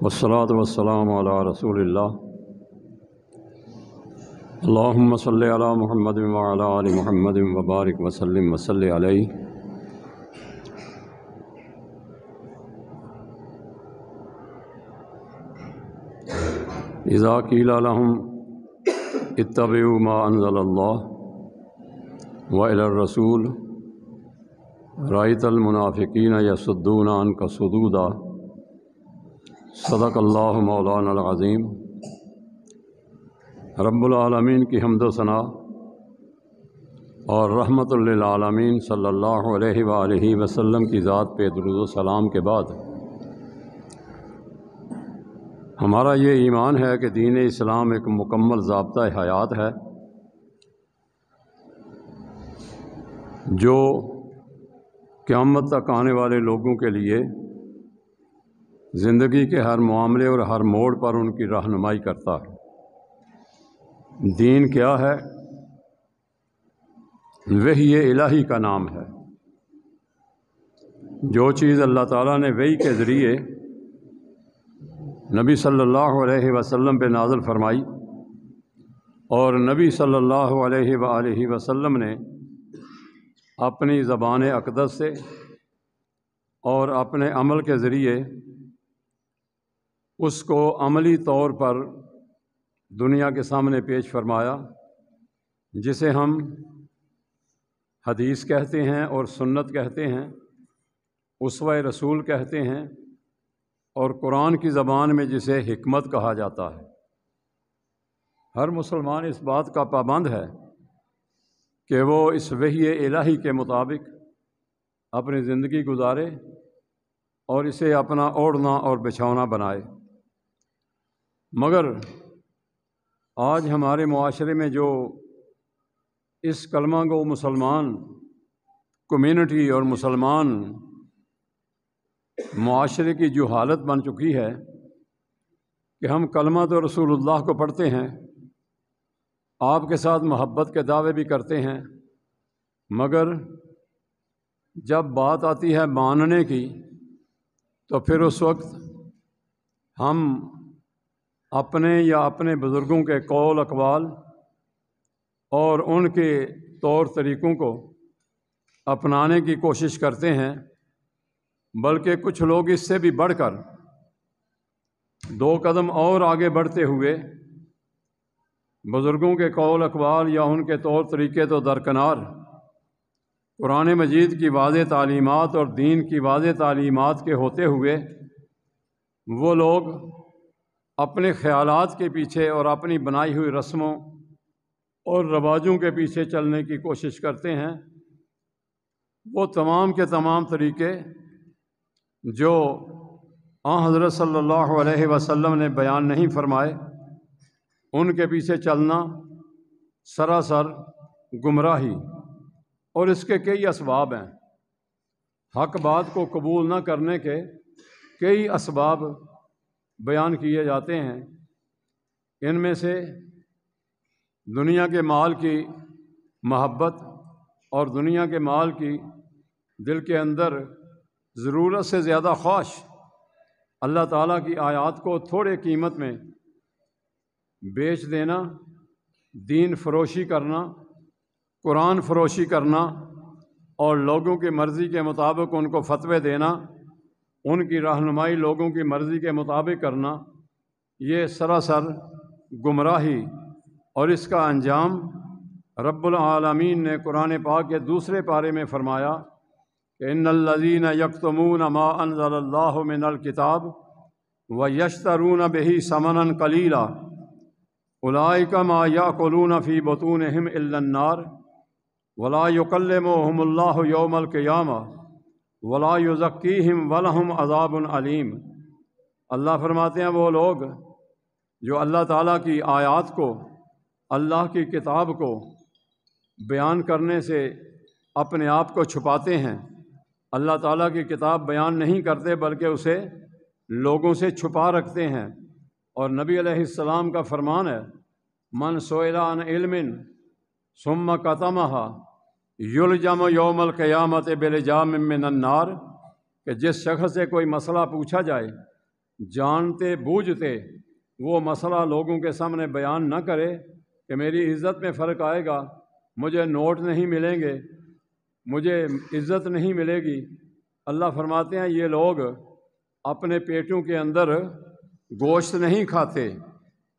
والصلاة والسلام علی رسول اللہ اللہم صلی علی محمد وعلی آل محمد وبارک وسلم وصلی علیہ۔ اذا قیل لہم اتبعوا ما انزل اللہ وإلی الرسول رأیت المنافقین یصدون عنک صدودا۔ صدق اللہ مولانا العظیم۔ رب العالمین کی حمد و ثنا اور رحمت للعالمین صلی اللہ علیہ وآلہ وسلم کی ذات پہ درود و سلام کے بعد ہمارا یہ ایمان ہے کہ دین اسلام ایک مکمل ضابطہ حیات ہے جو قیامت تک آنے والے لوگوں کے لیے زندگی کے ہر معاملے اور ہر موڑ پر ان کی رہنمائی کرتا ہے۔ دین کیا ہے؟ وحی الہی کا نام ہے۔ جو چیز اللہ تعالیٰ نے وحی کے ذریعے نبی صلی اللہ علیہ وسلم پہ نازل فرمائی اور نبی صلی اللہ علیہ وآلہ وسلم نے اپنی زبان اقدس سے اور اپنے عمل کے ذریعے اس کو عملی طور پر دنیا کے سامنے پیش فرمایا، جسے ہم حدیث کہتے ہیں اور سنت کہتے ہیں، اسوہ رسول کہتے ہیں، اور قرآن کی زبان میں جسے حکمت کہا جاتا ہے۔ ہر مسلمان اس بات کا پابند ہے کہ وہ اس وحی الہی کے مطابق اپنی زندگی گزارے اور اسے اپنا اوڑھنا اور بچھونا بنائے۔ مگر آج ہمارے معاشرے میں جو اس کلمہ گو مسلمان کمیونٹی اور مسلمان معاشرے کی جو حالت بن چکی ہے کہ ہم کلمہ تو رسول اللہ کو پڑھتے ہیں، آپ کے ساتھ محبت کے دعوے بھی کرتے ہیں، مگر جب بات آتی ہے ماننے کی تو پھر اس وقت ہم اپنے یا اپنے بزرگوں کے قول اقوال اور ان کے طور طریقوں کو اپنانے کی کوشش کرتے ہیں، بلکہ کچھ لوگ اس سے بھی بڑھ کر دو قدم اور آگے بڑھتے ہوئے بزرگوں کے قول اقوال یا ان کے طور طریقے تو درکنار قرآن مجید کی واضح تعلیمات اور دین کی واضح تعلیمات کے ہوتے ہوئے وہ لوگ اپنے خیالات کے پیچھے اور اپنی بنائی ہوئی رسموں اور رواجوں کے پیچھے چلنے کی کوشش کرتے ہیں۔ وہ تمام کے تمام طریقے جو حضرت صلی اللہ علیہ وسلم نے بیان نہیں فرمائے، ان کے پیچھے چلنا سراسر گمراہی، اور اس کے کئی اسباب ہیں۔ حق بات کو قبول نہ کرنے کے کئی اسباب بیان کیے جاتے ہیں۔ ان میں سے دنیا کے مال کی محبت اور دنیا کے مال کی دل کے اندر ضرورت سے زیادہ خواہش، اللہ تعالیٰ کی آیات کو تھوڑے قیمت میں بیچ دینا، دین فروشی کرنا، قرآن فروشی کرنا اور لوگوں کی مرضی کے مطابق ان کو فتوے دینا، ان کی رہنمائی لوگوں کی مرضی کے مطابق کرنا، یہ سراسر گمراہی، اور اس کا انجام رب العالمین نے قرآن پاک کے دوسرے پارے میں فرمایا کہ ان الذین یکتمون ما انزل اللہ من الکتاب ویشترون بہ ثمنا قلیلا اولئک ما یأکلون فی بطونہم الا النار ولا یکلمہم اللہ یوم القیامہ ولا یزکیہم ولہم عذاب علیم۔ اللہ فرماتے ہیں وہ لوگ جو اللہ تعالیٰ کی آیات کو، اللہ کی کتاب کو بیان کرنے سے اپنے آپ کو چھپاتے ہیں، اللہ تعالیٰ کی کتاب بیان نہیں کرتے بلکہ اسے لوگوں سے چھپا رکھتے ہیں، اور نبی علیہ السلام کا فرمان ہے من سئل عن علم ثم کتمہ یلجم یوم القیامت بلجام من النار، کہ جس شخص سے کوئی مسئلہ پوچھا جائے جانتے بوجھتے وہ مسئلہ لوگوں کے سامنے بیان نہ کرے کہ میری عزت میں فرق آئے گا، مجھے نوٹ نہیں ملیں گے، مجھے عزت نہیں ملے گی۔ اللہ فرماتے ہیں یہ لوگ اپنے پیٹوں کے اندر گوشت نہیں کھاتے،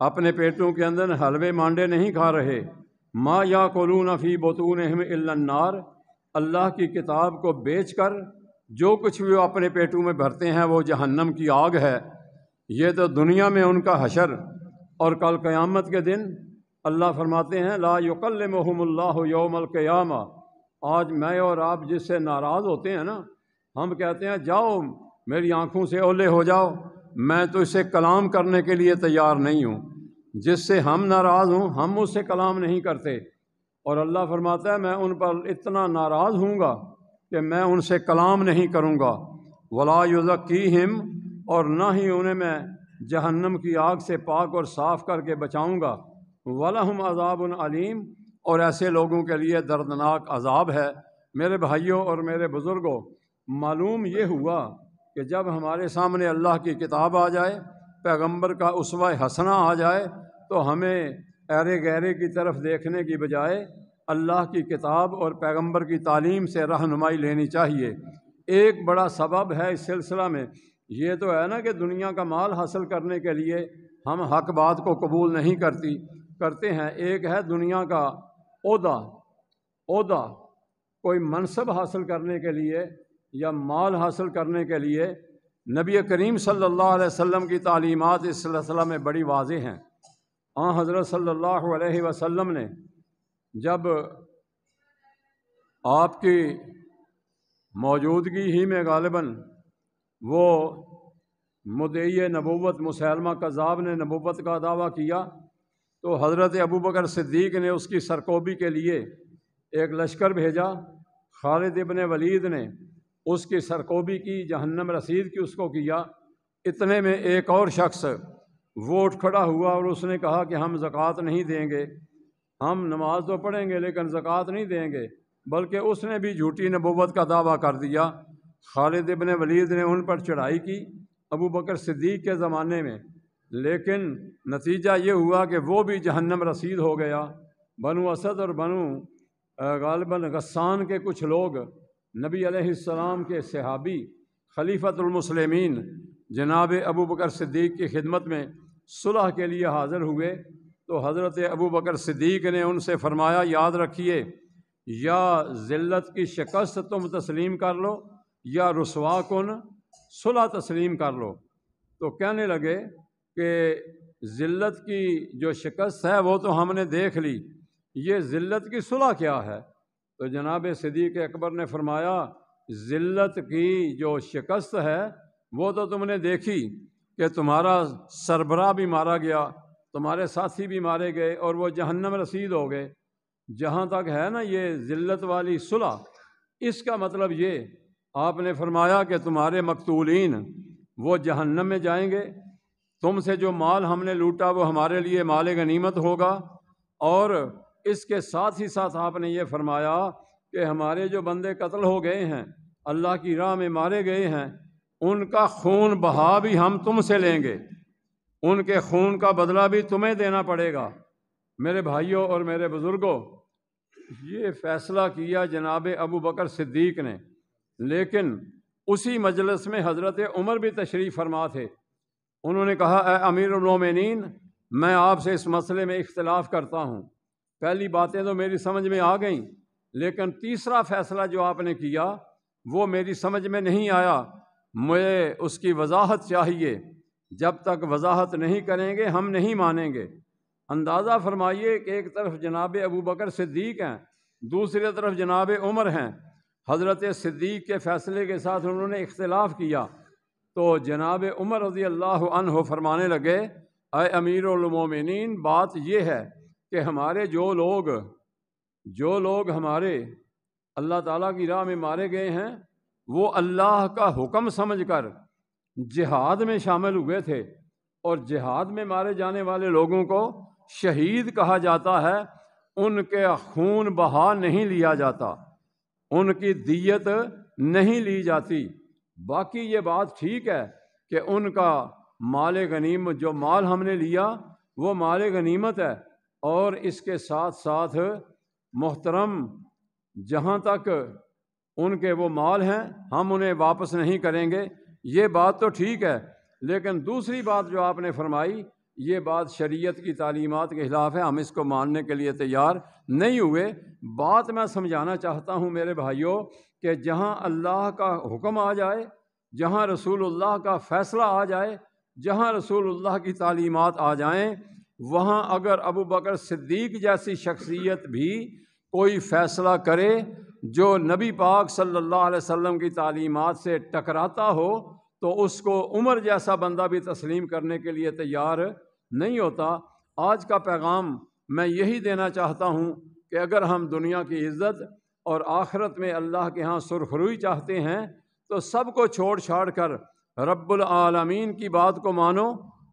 اپنے پیٹوں کے اندر حلوے مانڈے نہیں کھا رہے۔ ما یاکلون فی بطونہم الا النار، اللہ کی کتاب کو بیچ کر جو کچھ بھی وہ اپنے پیٹوں میں بھرتے ہیں وہ جہنم کی آگ ہے۔ یہ تو دنیا میں ان کا حشر، اور کل قیامت کے دن اللہ فرماتے ہیں لا یکلمہم اللہ یوم القیامہ، آج میں اور آپ جس سے ناراض ہوتے ہیں نا، ہم کہتے ہیں جاؤ میری آنکھوں سے اولے ہو جاؤ، میں تو اسے کلام کرنے کے لیے تیار نہیں ہوں۔ جس سے ہم ناراض ہوں ہم اس سے کلام نہیں کرتے، اور اللہ فرماتا ہے میں ان پر اتنا ناراض ہوں گا کہ میں ان سے کلام نہیں کروں گا۔ ولا یزکیہم، اور نہ ہی انہیں میں جہنم کی آگ سے پاک اور صاف کر کے بچاؤں گا۔ وَلَهُمْ عَذَابٌ علیم، اور ایسے لوگوں کے لیے دردناک عذاب ہے۔ میرے بھائیوں اور میرے بزرگوں، معلوم یہ ہوا کہ جب ہمارے سامنے اللہ کی کتاب آ جائے، پیغمبر کا اسوہ حسنہ آ جائے، تو ہمیں ایرے گہرے کی طرف دیکھنے کی بجائے اللہ کی کتاب اور پیغمبر کی تعلیم سے رہنمائی لینی چاہیے۔ ایک بڑا سبب ہے اس سلسلہ میں یہ تو ہے نا کہ دنیا کا مال حاصل کرنے کے لیے ہم حق بات کو قبول نہیں کرتے ہیں۔ ایک ہے دنیا کا عہدہ، کوئی منصب حاصل کرنے کے لیے یا مال حاصل کرنے کے لیے نبی کریم صلی اللہ علیہ وسلم کی تعلیمات اس سلسلہ میں بڑی واضح ہیں۔ حضرت صلی اللہ علیہ وسلم نے جب آپ کی موجودگی ہی میں غالباً وہ مدعی نبوت مسیلمہ کذاب نے نبوت کا دعویٰ کیا، تو حضرت ابوبکر صدیق نے اس کی سرکوبی کے لیے ایک لشکر بھیجا۔ خالد ابن ولید نے اس کی سرکوبی کی، جہنم رسید کی اس کو کیا۔ اتنے میں ایک اور شخص وہ اٹھ کھڑا ہوا اور اس نے کہا کہ ہم زکوٰۃ نہیں دیں گے، ہم نماز تو پڑھیں گے لیکن زکوٰۃ نہیں دیں گے، بلکہ اس نے بھی جھوٹی نبوت کا دعویٰ کر دیا۔ خالد ابن ولید نے ان پر چڑھائی کی ابوبکر صدیق کے زمانے میں، لیکن نتیجہ یہ ہوا کہ وہ بھی جہنم رسید ہو گیا۔ بنو اسد اور بنو غالباً غسان کے کچھ لوگ نبی علیہ السلام کے صحابی خلیفۃ المسلمین جناب ابوبکر صدیق کی خدمت میں صلح کے لیے حاضر ہوئے، تو حضرت ابوبکر صدیق نے ان سے فرمایا یاد رکھیے، یا ذلت کی شکست تم تسلیم کر لو یا رسوا کن صلح تسلیم کر لو۔ تو کہنے لگے کہ ذلت کی جو شکست ہے وہ تو ہم نے دیکھ لی، یہ ذلت کی صلح کیا ہے؟ تو جناب صدیق اکبر نے فرمایا ذلت کی جو شکست ہے وہ تو تم نے دیکھی کہ تمہارا سربراہ بھی مارا گیا، تمہارے ساتھی بھی مارے گئے اور وہ جہنم رسید ہو گئے۔ جہاں تک ہے نا یہ ذلت والی صلح، اس کا مطلب یہ آپ نے فرمایا کہ تمہارے مقتولین وہ جہنم میں جائیں گے، تم سے جو مال ہم نے لوٹا وہ ہمارے لیے مال غنیمت ہوگا، اور اس کے ساتھ ہی ساتھ آپ نے یہ فرمایا کہ ہمارے جو بندے قتل ہو گئے ہیں، اللہ کی راہ میں مارے گئے ہیں، ان کا خون بہا بھی ہم تم سے لیں گے، ان کے خون کا بدلہ بھی تمہیں دینا پڑے گا۔ میرے بھائیوں اور میرے بزرگوں، یہ فیصلہ کیا جناب ابوبکر صدیق نے، لیکن اسی مجلس میں حضرت عمر بھی تشریف فرما تھے۔ انہوں نے کہا اے امیر المومنین، میں آپ سے اس مسئلے میں اختلاف کرتا ہوں۔ پہلی باتیں تو میری سمجھ میں آ گئیں، لیکن تیسرا فیصلہ جو آپ نے کیا وہ میری سمجھ میں نہیں آیا، مجھے اس کی وضاحت چاہیے۔ جب تک وضاحت نہیں کریں گے ہم نہیں مانیں گے۔ اندازہ فرمائیے کہ ایک طرف جناب ابوبکر صدیق ہیں، دوسری طرف جناب عمر ہیں۔ حضرت صدیق کے فیصلے کے ساتھ انہوں نے اختلاف کیا، تو جناب عمر رضی اللہ عنہ فرمانے لگے اے امیر المومنین، بات یہ ہے کہ ہمارے جو لوگ ہمارے اللہ تعالیٰ کی راہ میں مارے گئے ہیں وہ اللہ کا حکم سمجھ کر جہاد میں شامل ہوئے تھے، اور جہاد میں مارے جانے والے لوگوں کو شہید کہا جاتا ہے، ان کے خون بہا نہیں لیا جاتا، ان کی دیت نہیں لی جاتی۔ باقی یہ بات ٹھیک ہے کہ ان کا مال غنیمت، جو مال ہم نے لیا وہ مال غنیمت ہے، اور اس کے ساتھ ساتھ محترم جہاں تک ان کے وہ مال ہیں ہم انہیں واپس نہیں کریں گے، یہ بات تو ٹھیک ہے، لیکن دوسری بات جو آپ نے فرمائی یہ بات شریعت کی تعلیمات کے خلاف ہے، ہم اس کو ماننے کے لیے تیار نہیں ہوئے۔ بات میں سمجھانا چاہتا ہوں میرے بھائیوں کہ جہاں اللہ کا حکم آ جائے، جہاں رسول اللہ کا فیصلہ آ جائے، جہاں رسول اللہ کی تعلیمات آ جائیں، وہاں اگر ابو بکر صدیق جیسی شخصیت بھی کوئی فیصلہ کرے جو نبی پاک صلی اللہ علیہ وسلم کی تعلیمات سے ٹکراتا ہو تو اس کو عمر جیسا بندہ بھی تسلیم کرنے کے لیے تیار نہیں ہوتا۔ آج کا پیغام میں یہی دینا چاہتا ہوں کہ اگر ہم دنیا کی عزت اور آخرت میں اللہ کے ہاں سرخروئی چاہتے ہیں تو سب کو چھوڑ چھاڑ کر رب العالمین کی بات کو مانو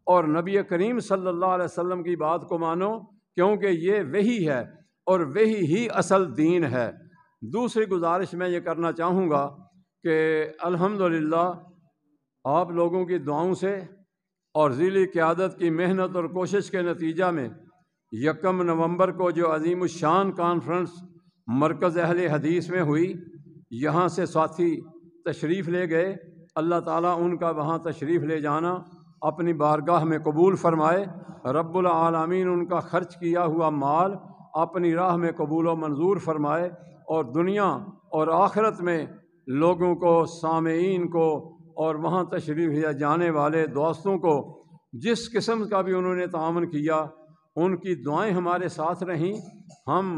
اور نبی کریم صلی اللہ علیہ وسلم کی بات کو مانو، کیونکہ یہ وحی ہے اور وحی ہی اصل دین ہے۔ دوسری گزارش میں یہ کرنا چاہوں گا کہ الحمدللہ آپ لوگوں کی دعاؤں سے اور ذیلی قیادت کی محنت اور کوشش کے نتیجہ میں 1 نومبر کو جو عظیم الشان کانفرنس مرکز اہل حدیث میں ہوئی، یہاں سے ساتھی تشریف لے گئے، اللہ تعالیٰ ان کا وہاں تشریف لے جانا اپنی بارگاہ میں قبول فرمائے، رب العالمین ان کا خرچ کیا ہوا مال اپنی راہ میں قبول و منظور فرمائے، اور دنیا اور آخرت میں لوگوں کو، سامعین کو اور وہاں تشریف لے جانے والے دوستوں کو جس قسم کا بھی انہوں نے تعاون کیا ان کی دعائیں ہمارے ساتھ رہیں۔ ہم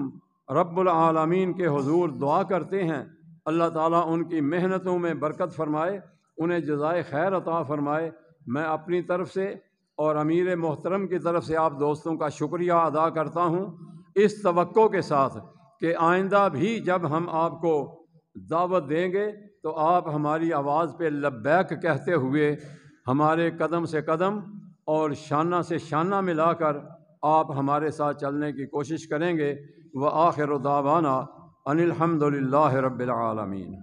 رب العالمین کے حضور دعا کرتے ہیں اللہ تعالیٰ ان کی محنتوں میں برکت فرمائے، انہیں جزائے خیر عطا فرمائے۔ میں اپنی طرف سے اور امیر محترم کی طرف سے آپ دوستوں کا شکریہ ادا کرتا ہوں، اس توقع کے ساتھ کہ آئندہ بھی جب ہم آپ کو دعوت دیں گے تو آپ ہماری آواز پہ لبیک کہتے ہوئے ہمارے قدم سے قدم اور شانہ سے شانہ ملا کر آپ ہمارے ساتھ چلنے کی کوشش کریں گے۔ وآخر دعوانا ان الحمد للہ رب العالمین۔